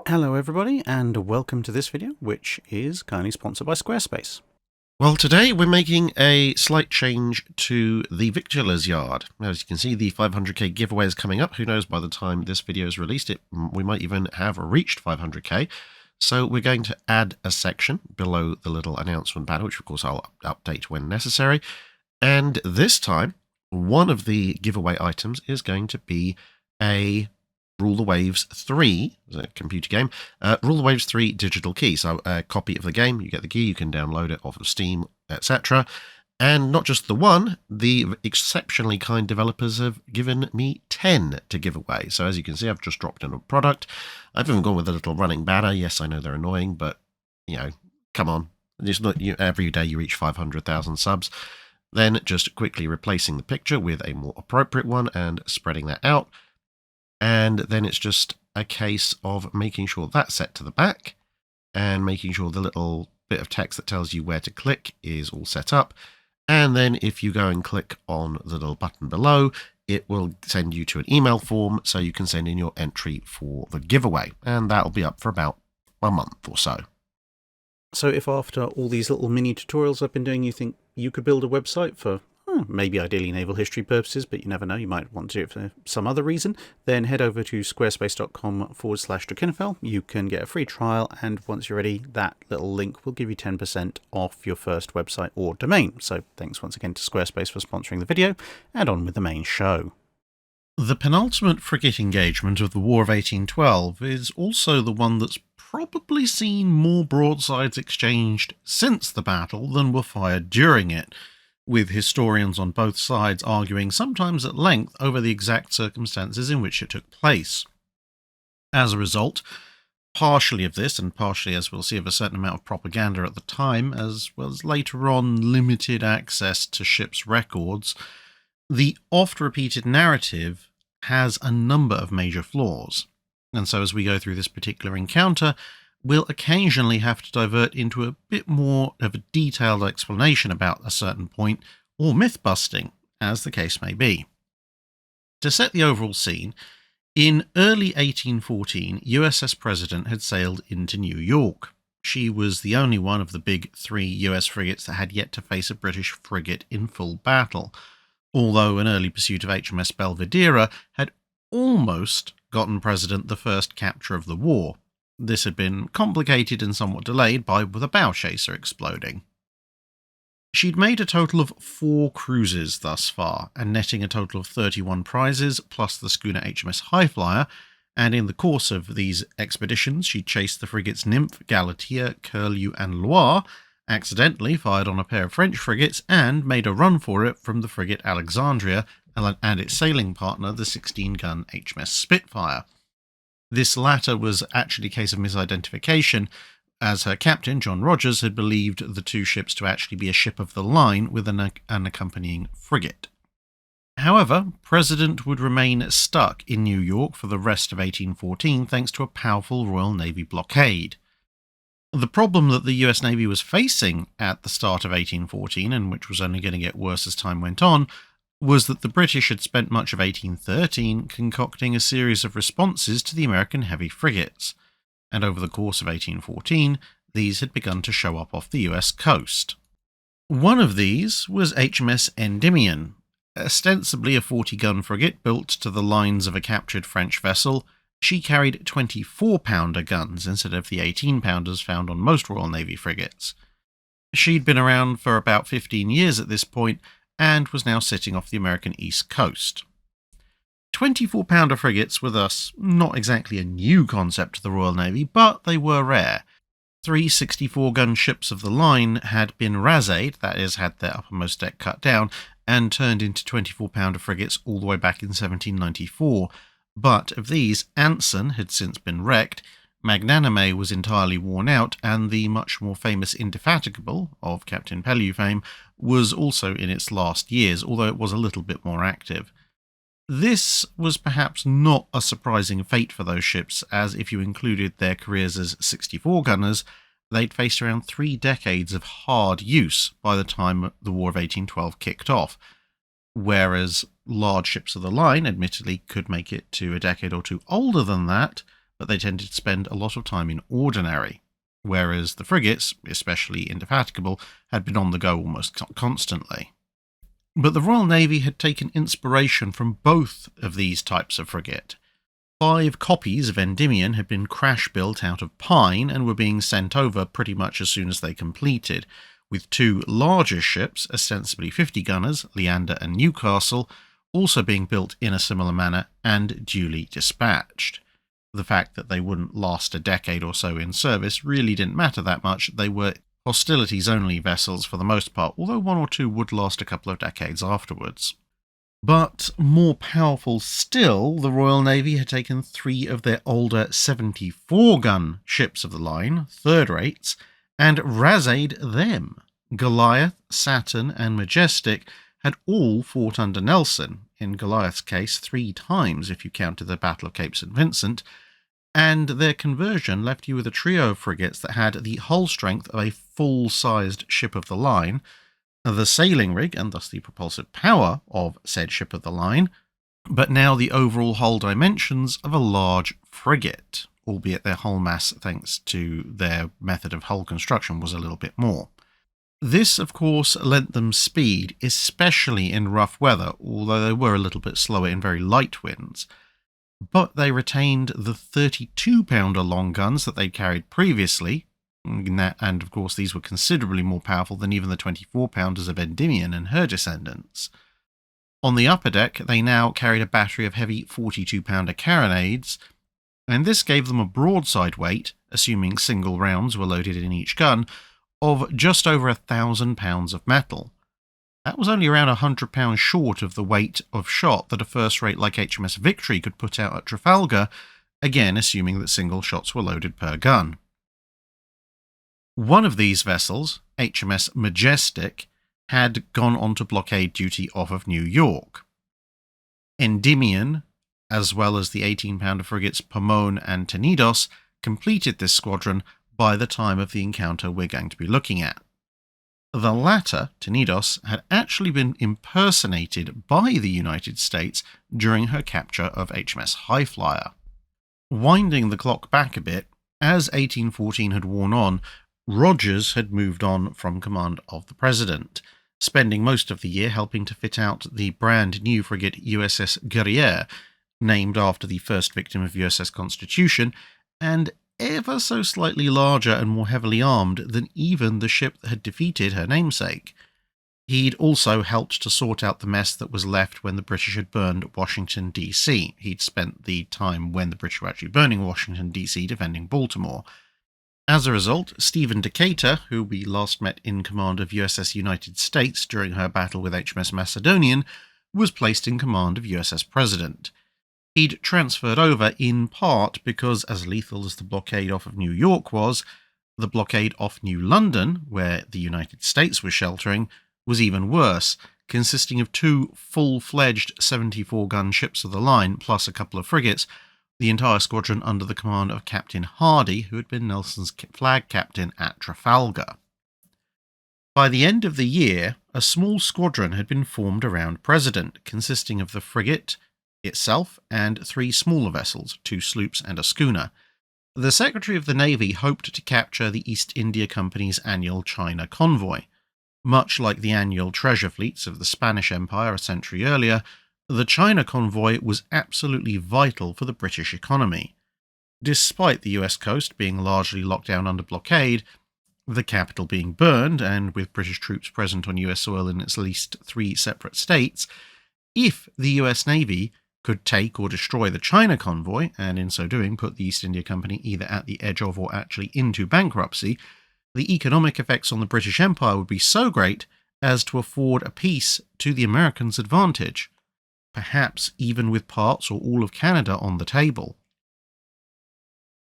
Hello everybody, and welcome to this video, which is kindly sponsored by Squarespace. Well, today we're making a slight change to the Victualler's Yard. Now, as you can see, the 500k giveaway is coming up. Who knows, by the time this video is released, we might even have reached 500k. So we're going to add a section below the little announcement banner, which of course I'll update when necessary. And this time, one of the giveaway items is going to be a Rule the Waves 3, a computer game, Rule the Waves 3 digital key. So a copy of the game, you get the key, you can download it off of Steam, etc. And not just the one, the exceptionally kind developers have given me 10 to give away. So as you can see, I've just dropped in a product. I've even gone with a little running banner. Yes, I know they're annoying, but, you know, come on. It's not, every day you reach 500,000 subs. Then just quickly replacing the picture with a more appropriate one and spreading that out. And then it's just a case of making sure that's set to the back and making sure the little bit of text that tells you where to click is all set up. And then if you go and click on the little button below, it will send you to an email form so you can send in your entry for the giveaway. And that'll be up for about a month or so. So if after all these little mini tutorials I've been doing, you think you could build a website for maybe ideally naval history purposes, but you never know, you might want to do it for some other reason, then head over to squarespace.com/Drakenfell. You can get a free trial, and once you're ready, that little link will give you 10% off your first website or domain. So thanks once again to Squarespace for sponsoring the video, and on with the main show. The penultimate frigate engagement of the War of 1812 is also the one that's probably seen more broadsides exchanged since the battle than were fired during it, with historians on both sides arguing sometimes at length over the exact circumstances in which it took place. As a result, partially of this, and partially, as we'll see, of a certain amount of propaganda at the time, as well as later on limited access to ships' records, the oft-repeated narrative has a number of major flaws. And so as we go through this particular encounter, we'll occasionally have to divert into a bit more of a detailed explanation about a certain point, or myth-busting, as the case may be. To set the overall scene, in early 1814, USS President had sailed into New York. She was the only one of the big 3 US frigates that had yet to face a British frigate in full battle, although an early pursuit of HMS Belvidera had almost gotten President the first capture of the war. This had been complicated and somewhat delayed by the bow chaser exploding. She'd made a total of 4 cruises thus far, and netting a total of 31 prizes, plus the schooner HMS Highflyer, and in the course of these expeditions she chased the frigates Nymphe, Galatea, Curlew and Loire, accidentally fired on a pair of French frigates, and made a run for it from the frigate Alexandria and its sailing partner, the 16-gun HMS Spitfire. This latter was actually a case of misidentification, as her captain, John Rogers, had believed the 2 ships to actually be a ship of the line with an accompanying frigate. However, President would remain stuck in New York for the rest of 1814 thanks to a powerful Royal Navy blockade. The problem that the US Navy was facing at the start of 1814, and which was only going to get worse as time went on, was that the British had spent much of 1813 concocting a series of responses to the American heavy frigates, and over the course of 1814 these had begun to show up off the US coast. One of these was HMS Endymion, ostensibly a 40-gun frigate built to the lines of a captured French vessel. She carried 24-pounder guns instead of the 18-pounders found on most Royal Navy frigates. She'd been around for about 15 years at this point, and was now sitting off the American East Coast. 24-pounder frigates were thus not exactly a new concept to the Royal Navy, but they were rare. 3 64-gun ships of the line had been raséed, that is, had their uppermost deck cut down, and turned into 24-pounder frigates all the way back in 1794, but of these, Anson had since been wrecked, Magnanime was entirely worn out, and the much more famous Indefatigable, of Captain Pellew fame, was also in its last years, although it was a little bit more active. This was perhaps not a surprising fate for those ships, as if you included their careers as 64-gunners, they'd faced around 3 decades of hard use by the time the War of 1812 kicked off, whereas large ships of the line admittedly could make it to a decade or two older than that, but they tended to spend a lot of time in ordinary, whereas the frigates, especially Indefatigable, had been on the go almost constantly. But the Royal Navy had taken inspiration from both of these types of frigate. 5 copies of Endymion had been crash-built out of pine and were being sent over pretty much as soon as they completed, with 2 larger ships, ostensibly 50-gunners, Leander and Newcastle, also being built in a similar manner and duly dispatched. The fact that they wouldn't last a decade or so in service really didn't matter that much. They were hostilities-only vessels for the most part, although 1 or 2 would last a couple of decades afterwards. But more powerful still, the Royal Navy had taken 3 of their older 74-gun ships of the line, third-rates, and razzied them. Goliath, Saturn, and Majestic had all fought under Nelson, in Goliath's case 3 times if you counted the Battle of Cape St. Vincent, and their conversion left you with a trio of frigates that had the hull strength of a full-sized ship of the line, the sailing rig, and thus the propulsive power of said ship of the line, but now the overall hull dimensions of a large frigate, albeit their hull mass, thanks to their method of hull construction, was a little bit more. This, of course, lent them speed, especially in rough weather, although they were a little bit slower in very light winds. But they retained the 32-pounder long guns that they'd carried previously, and of course these were considerably more powerful than even the 24-pounders of Endymion and her descendants. On the upper deck, they now carried a battery of heavy 42-pounder carronades, and this gave them a broadside weight, assuming single rounds were loaded in each gun, of just over 1,000 pounds of metal. That was only around 100 pounds short of the weight of shot that a first-rate like HMS Victory could put out at Trafalgar, again assuming that single shots were loaded per gun. One of these vessels, HMS Majestic, had gone on to blockade duty off of New York. Endymion, as well as the 18-pounder frigates Pomone and Tenedos, completed this squadron by the time of the encounter we're going to be looking at. The latter, Tenedos, had actually been impersonated by the United States during her capture of HMS Highflyer. Winding the clock back a bit, as 1814 had worn on, Rogers had moved on from command of the President, spending most of the year helping to fit out the brand new frigate USS Guerriere, named after the first victim of USS Constitution, and ever so slightly larger and more heavily armed than even the ship that had defeated her namesake. He'd also helped to sort out the mess that was left when the British had burned Washington, D.C. He'd spent the time when the British were actually burning Washington, D.C. defending Baltimore. As a result, Stephen Decatur, who we last met in command of USS United States during her battle with HMS Macedonian, was placed in command of USS President. He'd transferred over in part because, as lethal as the blockade off of New York was, the blockade off New London, where the United States was sheltering, was even worse, consisting of 2 full-fledged 74-gun ships of the line, plus a couple of frigates, the entire squadron under the command of Captain Hardy, who had been Nelson's flag captain at Trafalgar. By the end of the year, a small squadron had been formed around President, consisting of the frigate itself and 3 smaller vessels, 2 sloops and a schooner. The Secretary of the Navy hoped to capture the East India Company's annual China convoy. Much like the annual treasure fleets of the Spanish Empire a century earlier, the China convoy was absolutely vital for the British economy. Despite the US coast being largely locked down under blockade, the capital being burned, and with British troops present on US soil in at least 3 separate states, if the US Navy could take or destroy the China convoy, and in so doing put the East India Company either at the edge of or actually into bankruptcy, the economic effects on the British Empire would be so great as to afford a peace to the Americans' advantage, perhaps even with parts or all of Canada on the table.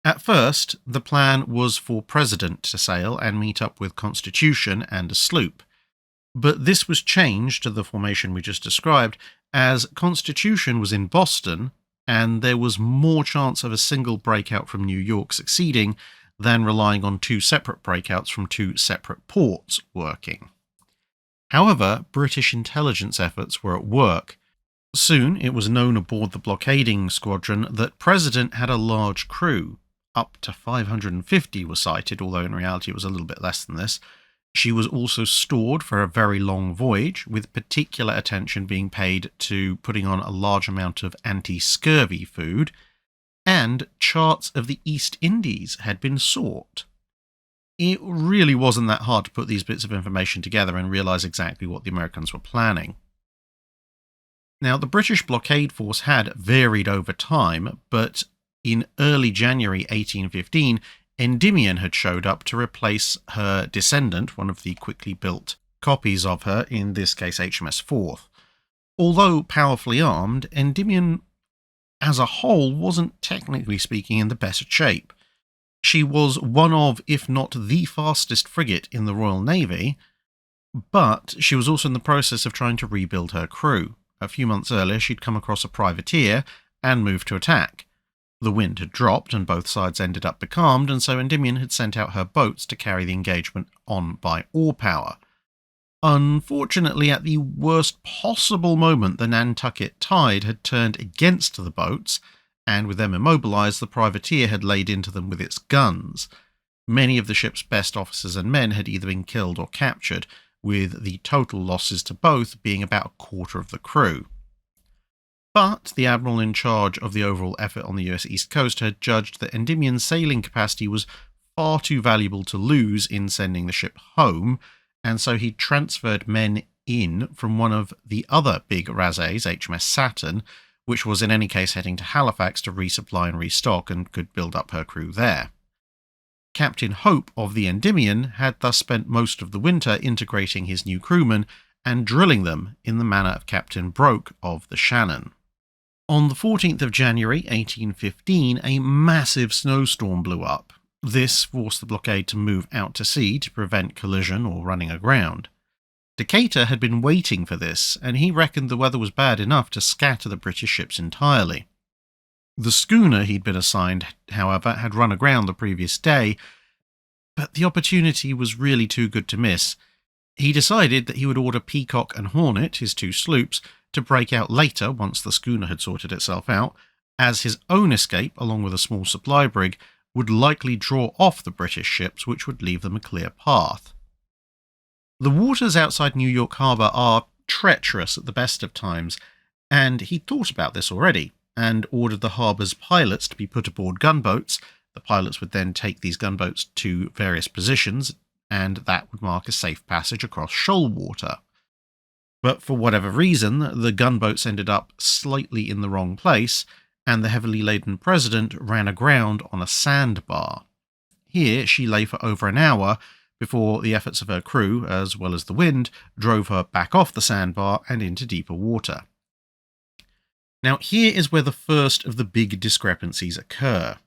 At first, the plan was for President to sail and meet up with Constitution and a sloop, but this was changed to the formation we just described as Constitution was in Boston and there was more chance of a single breakout from New York succeeding than relying on 2 separate breakouts from 2 separate ports working. However, British intelligence efforts were at work, Soon it was known aboard the blockading squadron that President had a large crew. Up to 550 were cited, although in reality it was a little bit less than this. She was also stored for a very long voyage, with particular attention being paid to putting on a large amount of anti-scurvy food, and charts of the East Indies had been sought. It really wasn't that hard to put these bits of information together and realise exactly what the Americans were planning. Now, the British blockade force had varied over time, but in early January 1815, Endymion had showed up to replace her descendant, one of the quickly built copies of her, in this case HMS Forth. Although powerfully armed, Endymion as a whole wasn't technically speaking in the best shape. She was one of, if not the fastest frigate in the Royal Navy, but she was also in the process of trying to rebuild her crew. A few months earlier, she'd come across a privateer and moved to attack. The wind had dropped and both sides ended up becalmed, and so Endymion had sent out her boats to carry the engagement on by oar power. Unfortunately, at the worst possible moment, the Nantucket tide had turned against the boats, and with them immobilised, the privateer had laid into them with its guns. Many of the ship's best officers and men had either been killed or captured, with the total losses to both being about a quarter of the crew. But the admiral in charge of the overall effort on the US East Coast had judged that Endymion's sailing capacity was far too valuable to lose in sending the ship home, and so he transferred men in from one of the other big razzies, HMS Saturn, which was in any case heading to Halifax to resupply and restock and could build up her crew there. Captain Hope of the Endymion had thus spent most of the winter integrating his new crewmen and drilling them in the manner of Captain Broke of the Shannon. On the 14th of January 1815, a massive snowstorm blew up. This forced the blockade to move out to sea to prevent collision or running aground. Decatur had been waiting for this, and he reckoned the weather was bad enough to scatter the British ships entirely. The schooner he'd been assigned, however, had run aground the previous day, but the opportunity was really too good to miss. He decided that he would order Peacock and Hornet, his two sloops, to break out later once the schooner had sorted itself out, as his own escape, along with a small supply brig, would likely draw off the British ships, which would leave them a clear path. The waters outside New York Harbour are treacherous at the best of times, and he thought about this already, and ordered the harbour's pilots to be put aboard gunboats. The pilots would then take these gunboats to various positions, and that would mark a safe passage across shoal water. But for whatever reason, the gunboats ended up slightly in the wrong place, and the heavily laden President ran aground on a sandbar. Here she lay for over an hour before the efforts of her crew, as well as the wind, drove her back off the sandbar and into deeper water. Now here is where the first of the big discrepancies occur.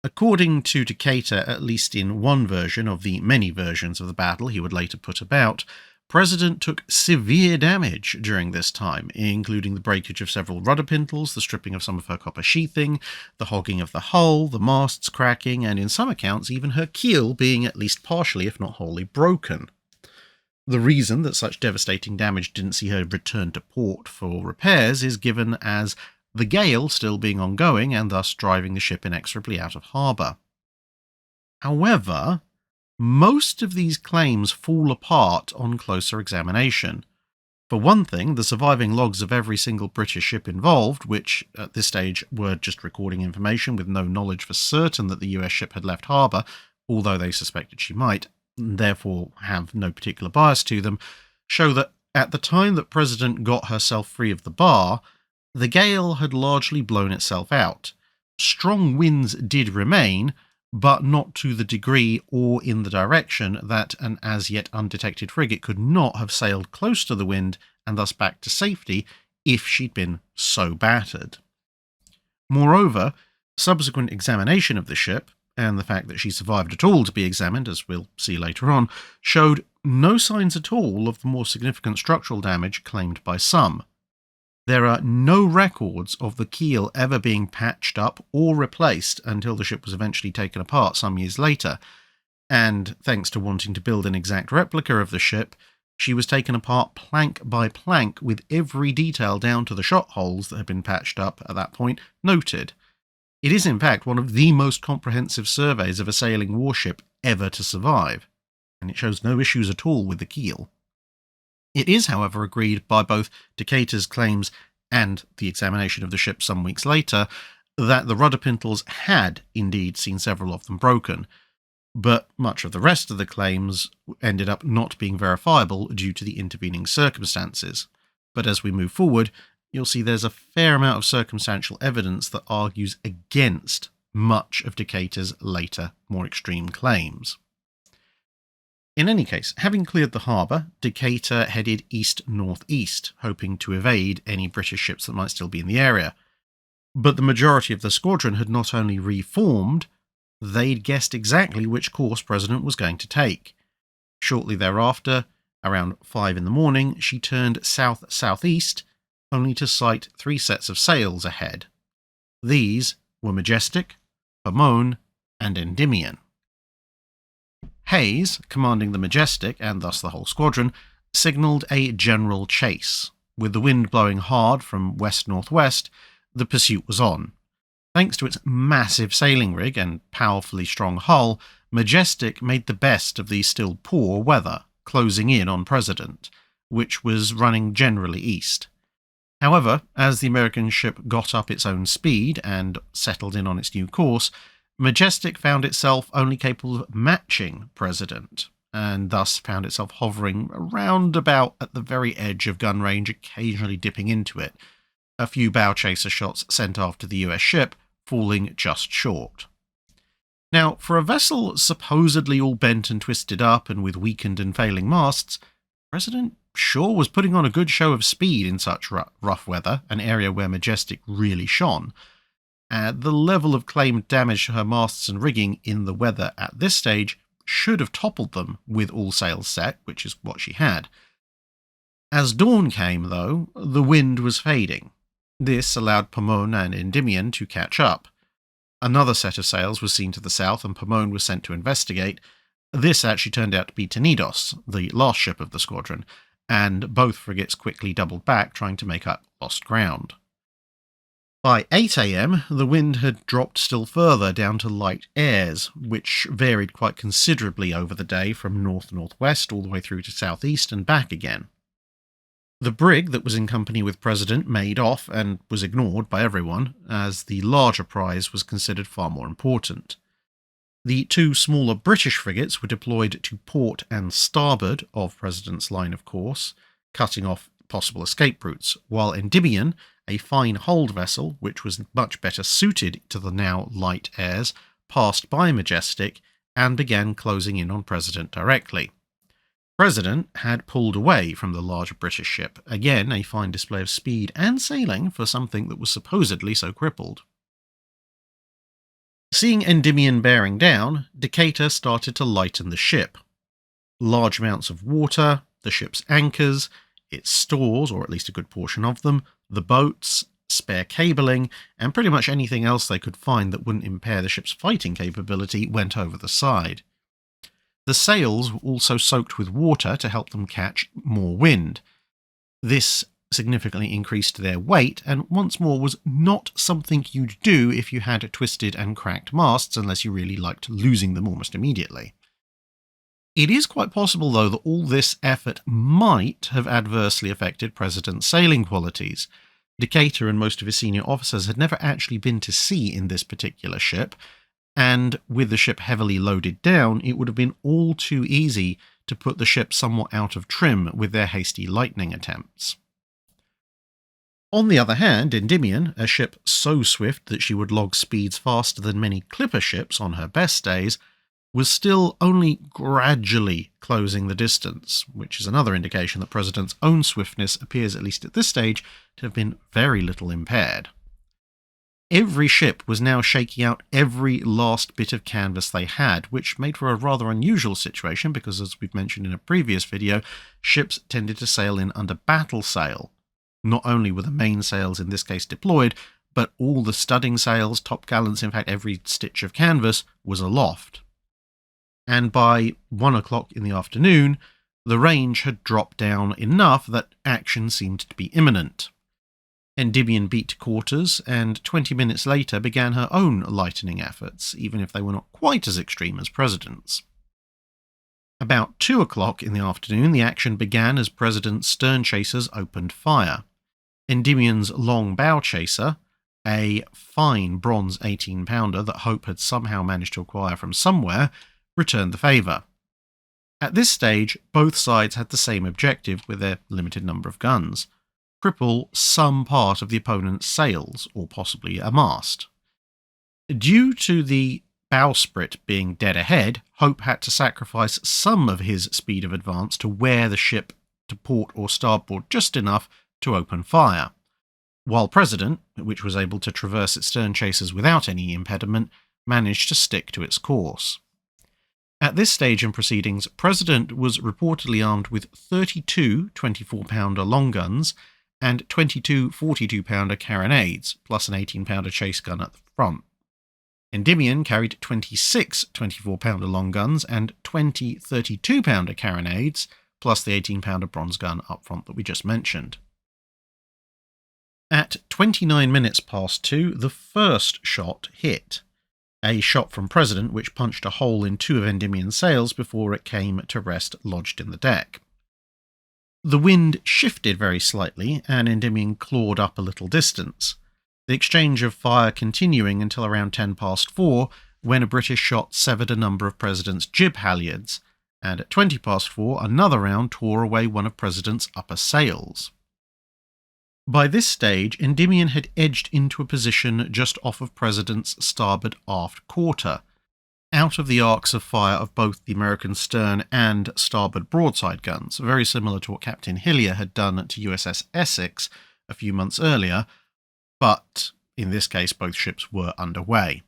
According to Decatur, at least in one version of the many versions of the battle he would later put about, President took severe damage during this time, including the breakage of several rudder pintles, the stripping of some of her copper sheathing, the hogging of the hull, the masts cracking, and in some accounts even her keel being at least partially, if not wholly, broken. The reason that such devastating damage didn't see her return to port for repairs is given as the gale still being ongoing and thus driving the ship inexorably out of harbour. However, most of these claims fall apart on closer examination. For one thing, the surviving logs of every single British ship involved, which at this stage were just recording information with no knowledge for certain that the US ship had left harbour, although they suspected she might, and therefore have no particular bias to them, show that at the time that President got herself free of the bar, the gale had largely blown itself out. Strong winds did remain, but not to the degree or in the direction that an as yet undetected frigate could not have sailed close to the wind and thus back to safety if she'd been so battered. Moreover, subsequent examination of the ship, and the fact that she survived at all to be examined, as we'll see later on, showed no signs at all of the more significant structural damage claimed by some. There are no records of the keel ever being patched up or replaced until the ship was eventually taken apart some years later, and thanks to wanting to build an exact replica of the ship, She was taken apart plank by plank with every detail down to the shot holes that had been patched up at that point noted. It is in fact one of the most comprehensive surveys of a sailing warship ever to survive, and it shows no issues at all with the keel. It is, however, agreed by both Decatur's claims and the examination of the ship some weeks later that the rudder pintles had indeed seen several of them broken, but much of the rest of the claims ended up not being verifiable due to the intervening circumstances. But as we move forward, you'll see there's a fair amount of circumstantial evidence that argues against much of Decatur's later, more extreme claims. In any case, having cleared the harbour, Decatur headed east-northeast, hoping to evade any British ships that might still be in the area. But the majority of the squadron had not only reformed, they'd guessed exactly which course President was going to take. Shortly thereafter, around 5 in the morning, she turned south-southeast, only to sight 3 sets of sails ahead. These were Majestic, Pomone, and Endymion. Hayes, commanding the Majestic, and thus the whole squadron, signalled a general chase. With the wind blowing hard from west-northwest, the pursuit was on. Thanks to its massive sailing rig and powerfully strong hull, Majestic made the best of the still poor weather, closing in on President, which was running generally east. However, as the American ship got up its own speed and settled in on its new course, Majestic found itself only capable of matching President, and thus found itself hovering around about at the very edge of gun range, occasionally dipping into it, a few bow chaser shots sent after the US ship falling just short. Now, for a vessel supposedly all bent and twisted up and with weakened and failing masts, President sure was putting on a good show of speed in such rough weather, an area where Majestic really shone. The level of claimed damage to her masts and rigging in the weather at this stage should have toppled them with all sails set, which is what she had. As dawn came, though, the wind was fading. This allowed Pomone and Endymion to catch up. Another set of sails was seen to the south, and Pomone was sent to investigate. This actually turned out to be Tenedos, the last ship of the squadron, and both frigates quickly doubled back, trying to make up lost ground. By 8 a.m, the wind had dropped still further down to light airs, which varied quite considerably over the day from north-northwest all the way through to southeast and back again. The brig that was in company with President made off and was ignored by everyone, as the larger prize was considered far more important. The 2 smaller British frigates were deployed to port and starboard of President's line of course, cutting off possible escape routes, while Endymion, a fine-hulled vessel which was much better suited to the now light airs, passed by Majestic and began closing in on President directly. President had pulled away from the larger British ship, again a fine display of speed and sailing for something that was supposedly so crippled. Seeing Endymion bearing down, Decatur started to lighten the ship. Large amounts of water, the ship's anchors, its stores, or at least a good portion of them, the boats, spare cabling, and pretty much anything else they could find that wouldn't impair the ship's fighting capability went over the side. The sails were also soaked with water to help them catch more wind. This significantly increased their weight, and once more was not something you'd do if you had twisted and cracked masts, unless you really liked losing them almost immediately. It is quite possible, though, that all this effort might have adversely affected President's sailing qualities. Decatur and most of his senior officers had never actually been to sea in this particular ship, and with the ship heavily loaded down, it would have been all too easy to put the ship somewhat out of trim with their hasty lightning attempts. On the other hand, Endymion, a ship so swift that she would log speeds faster than many clipper ships on her best days, was still only gradually closing the distance, which is another indication that President's own swiftness appears, at least at this stage, to have been very little impaired. Every ship was now shaking out every last bit of canvas they had, which made for a rather unusual situation because, as we've mentioned in a previous video, ships tended to sail in under battle sail. Not only were the mainsails in this case deployed, but all the studding sails, topgallants, in fact every stitch of canvas, was aloft. And by 1 o'clock in the afternoon, The range had dropped down enough that action seemed to be imminent. Endymion beat to quarters, and 20 minutes later began her own lightening efforts, even if they were not quite as extreme as President's. About 2 o'clock in the afternoon, the action began as President's stern chasers opened fire. Endymion's long bow chaser, a fine bronze 18-pounder that Hope had somehow managed to acquire from somewhere, returned the favour. At this stage, both sides had the same objective with their limited number of guns: cripple some part of the opponent's sails, or possibly a mast. Due to the bowsprit being dead ahead, Hope had to sacrifice some of his speed of advance to wear the ship to port or starboard just enough to open fire, while President, which was able to traverse its stern chasers without any impediment, managed to stick to its course. At this stage in proceedings, President was reportedly armed with 32 24-pounder long guns and 22 42-pounder carronades, plus an 18-pounder chase gun at the front. Endymion carried 26 24-pounder long guns and 20 32-pounder carronades, plus the 18-pounder bronze gun up front that we just mentioned. At 29 minutes past 2, the first shot hit. A shot from President which punched a hole in 2 of Endymion's sails before it came to rest lodged in the deck. The wind shifted very slightly, and Endymion clawed up a little distance, the exchange of fire continuing until around 10 past 4, when a British shot severed a number of President's jib halyards, and at 20 past 4 another round tore away one of President's upper sails. By this stage, Endymion had edged into a position just off of President's starboard aft quarter, out of the arcs of fire of both the American stern and starboard broadside guns, very similar to what Captain Hillier had done to USS Essex a few months earlier, but in this case both ships were underway.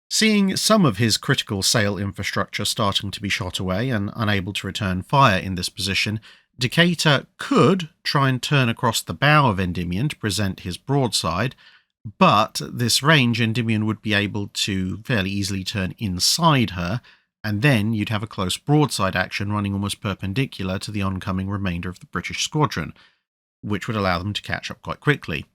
Seeing some of his critical sail infrastructure starting to be shot away and unable to return fire in this position, Decatur could try and turn across the bow of Endymion to present his broadside, but at this range Endymion would be able to fairly easily turn inside her, and then you'd have a close broadside action running almost perpendicular to the oncoming remainder of the British squadron, which would allow them to catch up quite quickly.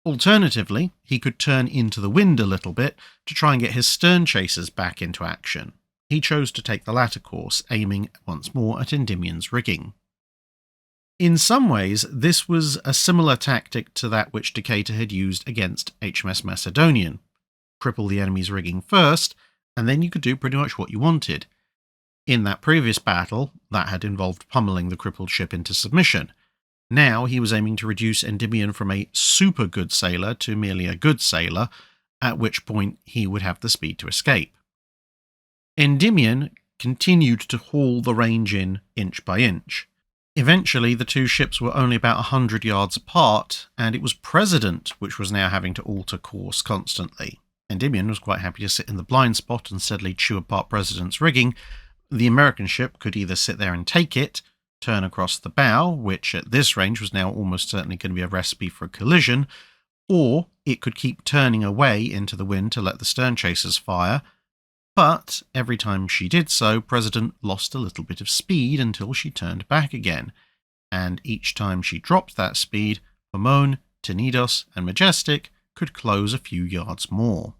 Alternatively, he could turn into the wind a little bit to try and get his stern chasers back into action. He chose to take the latter course, aiming once more at Endymion's rigging. In some ways, this was a similar tactic to that which Decatur had used against HMS Macedonian. Cripple the enemy's rigging first, and then you could do pretty much what you wanted. In that previous battle, that had involved pummeling the crippled ship into submission. Now he was aiming to reduce Endymion from a super good sailor to merely a good sailor, at which point he would have the speed to escape. Endymion continued to haul the range in inch by inch. Eventually, the two ships were only about 100 yards apart, and it was President which was now having to alter course constantly. Endymion was quite happy to sit in the blind spot and steadily chew apart President's rigging. The American ship could either sit there and take it, turn across the bow, which at this range was now almost certainly going to be a recipe for a collision, or it could keep turning away into the wind to let the stern chasers fire. But every time she did so, President lost a little bit of speed until she turned back again, and each time she dropped that speed, Pomone, Tenedos, and Majestic could close a few yards more.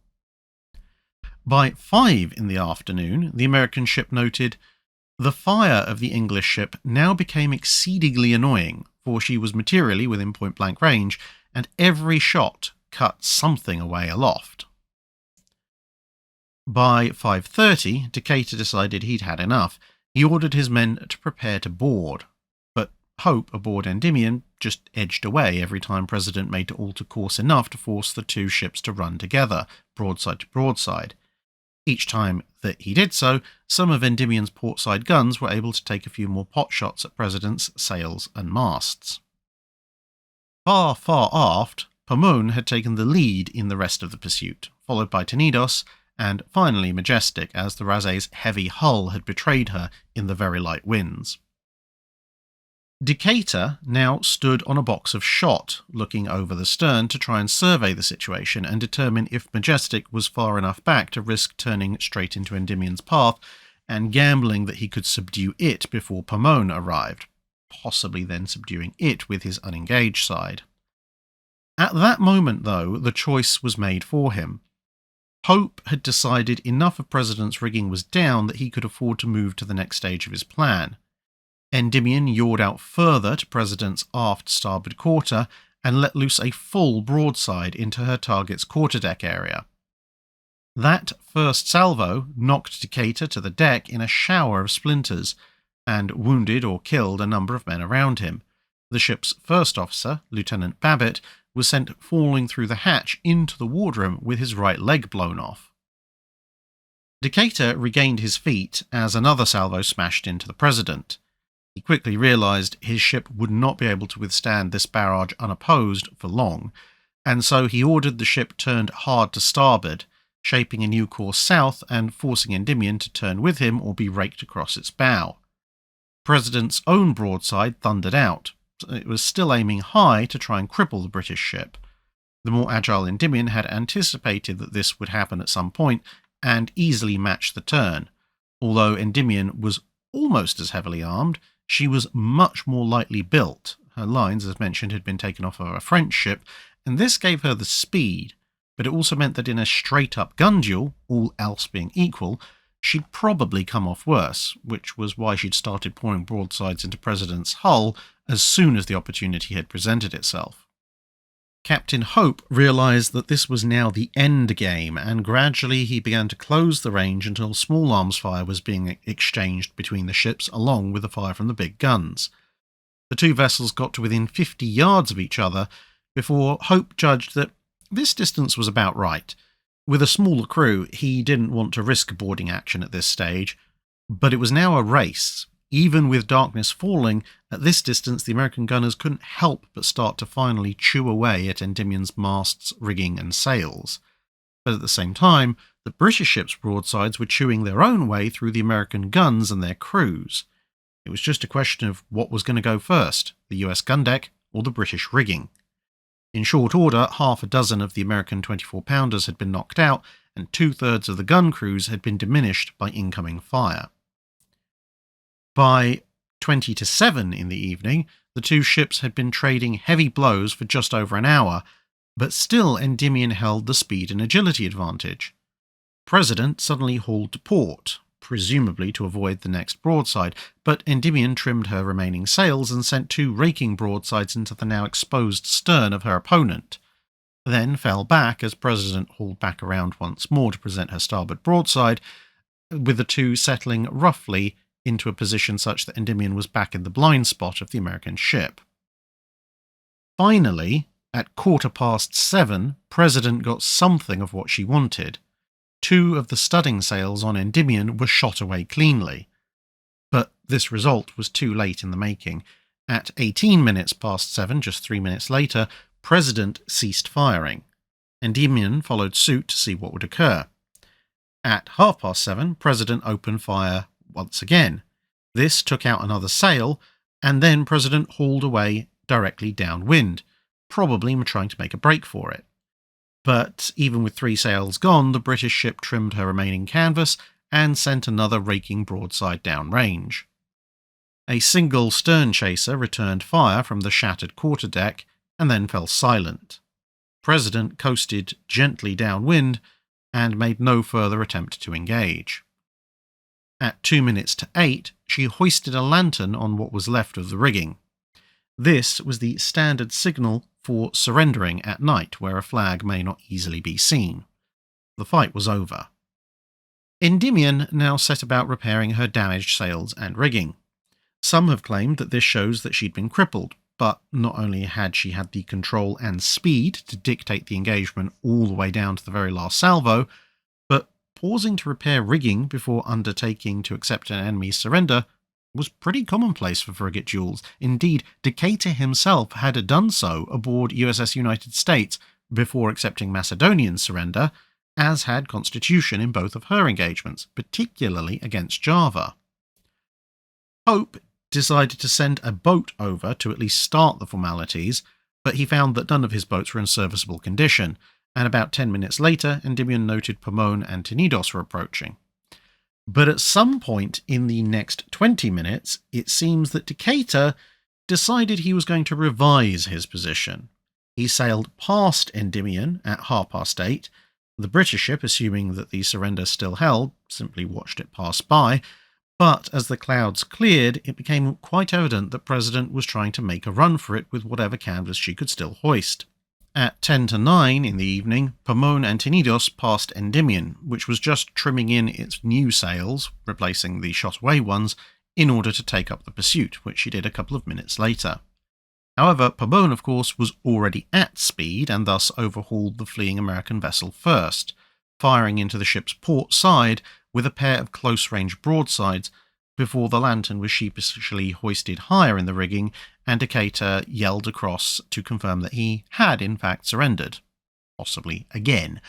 By 5 in the afternoon, the American ship noted, "The fire of the English ship now became exceedingly annoying, for she was materially within point-blank range, and every shot cut something away aloft." By 5:30, Decatur decided he'd had enough. He ordered his men to prepare to board, but Hope aboard Endymion just edged away every time President made to alter course enough to force the two ships to run together, broadside to broadside. Each time that he did so, some of Endymion's portside guns were able to take a few more pot shots at President's sails and masts. Far, far aft, Pomone had taken the lead in the rest of the pursuit, followed by Tenedos, and finally Majestic, as the Rase's heavy hull had betrayed her in the very light winds. Decatur now stood on a box of shot, looking over the stern to try and survey the situation and determine if Majestic was far enough back to risk turning straight into Endymion's path, and gambling that he could subdue it before Pomone arrived, possibly then subduing it with his unengaged side. At that moment, though, the choice was made for him. Hope had decided enough of President's rigging was down that he could afford to move to the next stage of his plan. Endymion yawed out further to President's aft starboard quarter and let loose a full broadside into her target's quarterdeck area. That first salvo knocked Decatur to the deck in a shower of splinters, and wounded or killed a number of men around him. The ship's first officer, Lieutenant Babbitt, was sent falling through the hatch into the wardroom with his right leg blown off. Decatur regained his feet as another salvo smashed into the President. He quickly realised his ship would not be able to withstand this barrage unopposed for long, and so he ordered the ship turned hard to starboard, shaping a new course south and forcing Endymion to turn with him or be raked across its bow. President's own broadside thundered out. It was still aiming high to try and cripple the British ship. The more agile Endymion had anticipated that this would happen at some point and easily matched the turn. Although Endymion was almost as heavily armed, she was much more lightly built. Her lines, as mentioned, had been taken off of a French ship, and this gave her the speed, but it also meant that in a straight-up gun duel, all else being equal, she'd probably come off worse, which was why she'd started pouring broadsides into President's hull as soon as the opportunity had presented itself. Captain Hope realised that this was now the end game, and gradually he began to close the range until small arms fire was being exchanged between the ships along with the fire from the big guns. The two vessels got to within 50 yards of each other before Hope judged that this distance was about right. With a smaller crew, he didn't want to risk boarding action at this stage, but it was now a race. Even with darkness falling, at this distance the American gunners couldn't help but start to finally chew away at Endymion's masts, rigging and sails. But at the same time, the British ships' broadsides were chewing their own way through the American guns and their crews. It was just a question of what was going to go first, the US gun deck or the British rigging. In short order, half a dozen of the American 24-pounders had been knocked out, and 2/3 of the gun crews had been diminished by incoming fire. By 20-7 in the evening, the two ships had been trading heavy blows for just over an hour, but still Endymion held the speed and agility advantage. President suddenly hauled to port, presumably to avoid the next broadside, but Endymion trimmed her remaining sails and sent 2 raking broadsides into the now exposed stern of her opponent, then fell back as President hauled back around once more to present her starboard broadside, with the two settling roughly into a position such that Endymion was back in the blind spot of the American ship. Finally, at 7:15, President got something of what she wanted. 2 of the studding sails on Endymion were shot away cleanly. But this result was too late in the making. At 7:18, just 3 minutes later, President ceased firing. Endymion followed suit to see what would occur. At 7:30, President opened fire once again. This took out another sail, and then President hauled away directly downwind, probably trying to make a break for it. But even with 3 sails gone, the British ship trimmed her remaining canvas and sent another raking broadside downrange. A single stern chaser returned fire from the shattered quarterdeck and then fell silent. President coasted gently downwind and made no further attempt to engage. At 8:02, she hoisted a lantern on what was left of the rigging. This was the standard signal for surrendering at night, where a flag may not easily be seen. The fight was over. Endymion now set about repairing her damaged sails and rigging. Some have claimed that this shows that she'd been crippled, but not only had she had the control and speed to dictate the engagement all the way down to the very last salvo, but pausing to repair rigging before undertaking to accept an enemy's surrender was pretty commonplace for frigate duels. Indeed, Decatur himself had done so aboard USS United States before accepting Macedonian surrender, as had Constitution in both of her engagements, particularly against Java. Hope decided to send a boat over to at least start the formalities, but he found that none of his boats were in serviceable condition, and about 10 minutes later Endymion noted Pomone and Tenedos were approaching. But at some point in the next 20 minutes, it seems that Decatur decided he was going to revise his position. He sailed past Endymion at 8:30. The British ship, assuming that the surrender still held, simply watched it pass by. But as the clouds cleared, it became quite evident that President was trying to make a run for it with whatever canvas she could still hoist. At 10:09 in the evening, Pomone and Tenedos passed Endymion, which was just trimming in its new sails, replacing the shot-away ones, in order to take up the pursuit, which she did a couple of minutes later. However, Pomone, of course, was already at speed and thus overhauled the fleeing American vessel first, firing into the ship's port side with a pair of close-range broadsides before the lantern was sheepishly hoisted higher in the rigging and Decatur yelled across to confirm that he had in fact surrendered, possibly again.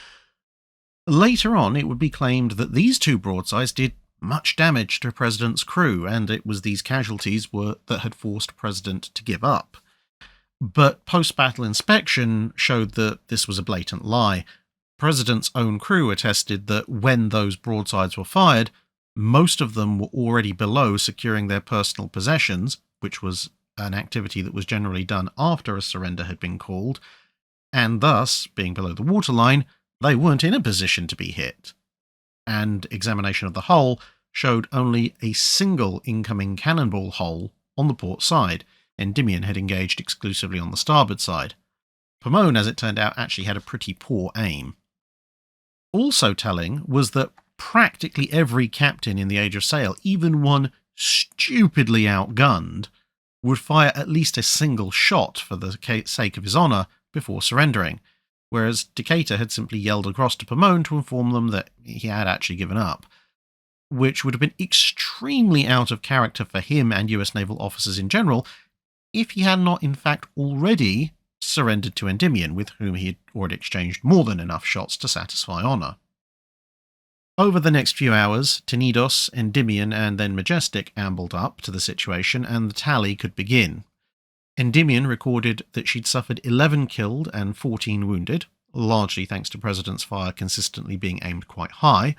Later on, it would be claimed that these two broadsides did much damage to President's crew, and it was these casualties that had forced President to give up. But post-battle inspection showed that this was a blatant lie. President's own crew attested that when those broadsides were fired, most of them were already below securing their personal possessions, which was an activity that was generally done after a surrender had been called, and thus, being below the waterline, they weren't in a position to be hit. And examination of the hull showed only a single incoming cannonball hole on the port side. Endymion had engaged exclusively on the starboard side. Pomone, as it turned out, actually had a pretty poor aim. Also telling was that practically every captain in the Age of Sail, even one stupidly outgunned, would fire at least a single shot for the sake of his honour before surrendering, whereas Decatur had simply yelled across to Pomone to inform them that he had actually given up, which would have been extremely out of character for him and US naval officers in general if he had not in fact already surrendered to Endymion, with whom he had already exchanged more than enough shots to satisfy honour. Over the next few hours, Tenedos, Endymion and then Majestic ambled up to the situation and the tally could begin. Endymion recorded that she'd suffered 11 killed and 14 wounded, largely thanks to President's fire consistently being aimed quite high.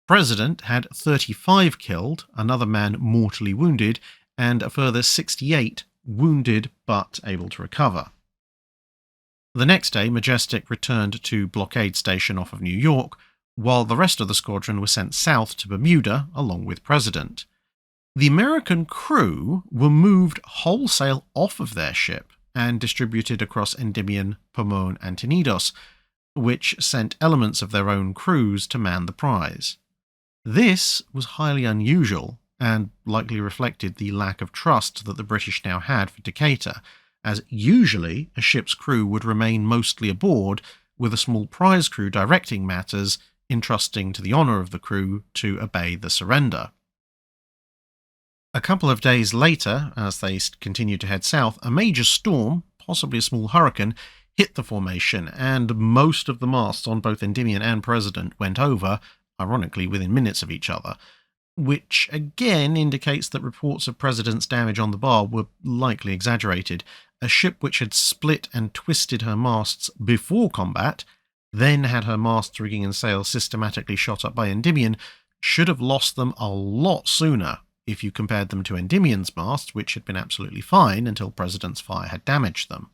President had 35 killed, another man mortally wounded, and a further 68 wounded but able to recover. The next day, Majestic returned to Blockade Station off of New York, while the rest of the squadron was sent south to Bermuda along with President. The American crew were moved wholesale off of their ship and distributed across Endymion, Pomone and Tenedos, which sent elements of their own crews to man the prize. This was highly unusual and likely reflected the lack of trust that the British now had for Decatur, as usually a ship's crew would remain mostly aboard, with a small prize crew directing matters, entrusting to the honour of the crew to obey the surrender. A couple of days later, as they continued to head south, a major storm, possibly a small hurricane, hit the formation, and most of the masts on both Endymion and President went over, ironically within minutes of each other, which again indicates that reports of President's damage on the bar were likely exaggerated. A ship which had split and twisted her masts before combat, then had her masts, rigging and sails systematically shot up by Endymion, should have lost them a lot sooner if you compared them to Endymion's masts, which had been absolutely fine until President's fire had damaged them.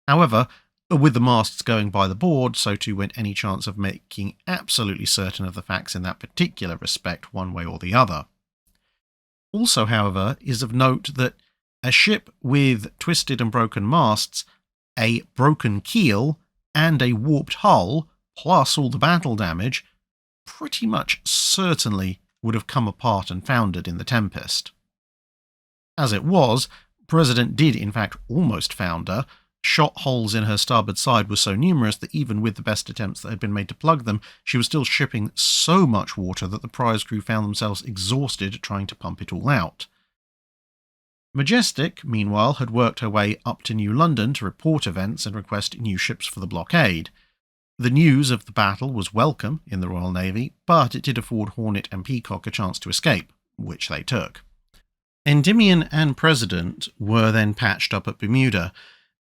However, with the masts going by the board, so too went any chance of making absolutely certain of the facts in that particular respect one way or the other. Also, however, is of note that a ship with twisted and broken masts, a broken keel, and a warped hull, plus all the battle damage, pretty much certainly would have come apart and foundered in the tempest. As it was, President did in fact almost founder. Shot holes in her starboard side were so numerous that even with the best attempts that had been made to plug them, she was still shipping so much water that the prize crew found themselves exhausted trying to pump it all out. Majestic, meanwhile, had worked her way up to New London to report events and request new ships for the blockade. The news of the battle was welcome in the Royal Navy, but it did afford Hornet and Peacock a chance to escape, which they took. Endymion and President were then patched up at Bermuda.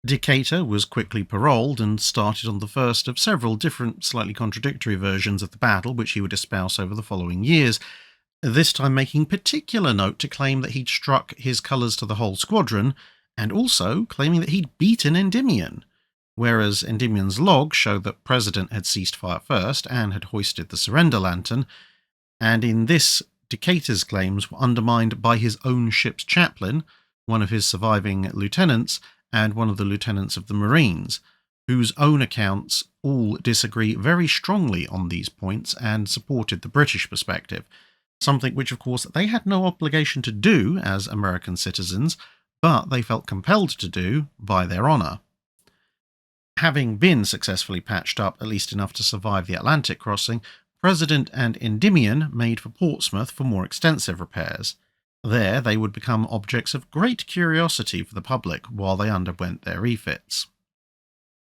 Decatur was quickly paroled and started on the first of several different, slightly contradictory versions of the battle which he would espouse over the following years, this time making particular note to claim that he'd struck his colours to the whole squadron, and also claiming that he'd beaten Endymion, whereas Endymion's logs showed that President had ceased fire first and had hoisted the surrender lantern, and in this, Decatur's claims were undermined by his own ship's chaplain, one of his surviving lieutenants, and one of the lieutenants of the Marines, whose own accounts all disagree very strongly on these points and supported the British perspective, something which, of course, they had no obligation to do as American citizens, but they felt compelled to do by their honour. Having been successfully patched up at least enough to survive the Atlantic crossing, President and Endymion made for Portsmouth for more extensive repairs. There they would become objects of great curiosity for the public while they underwent their refits.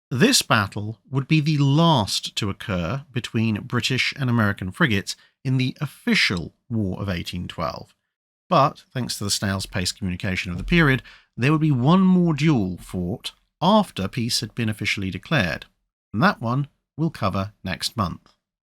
This battle would be the last to occur between British and American frigates in the official War of 1812. But, thanks to the snail's pace communication of the period, there would be one more duel fought after peace had been officially declared, and that one we'll cover next month.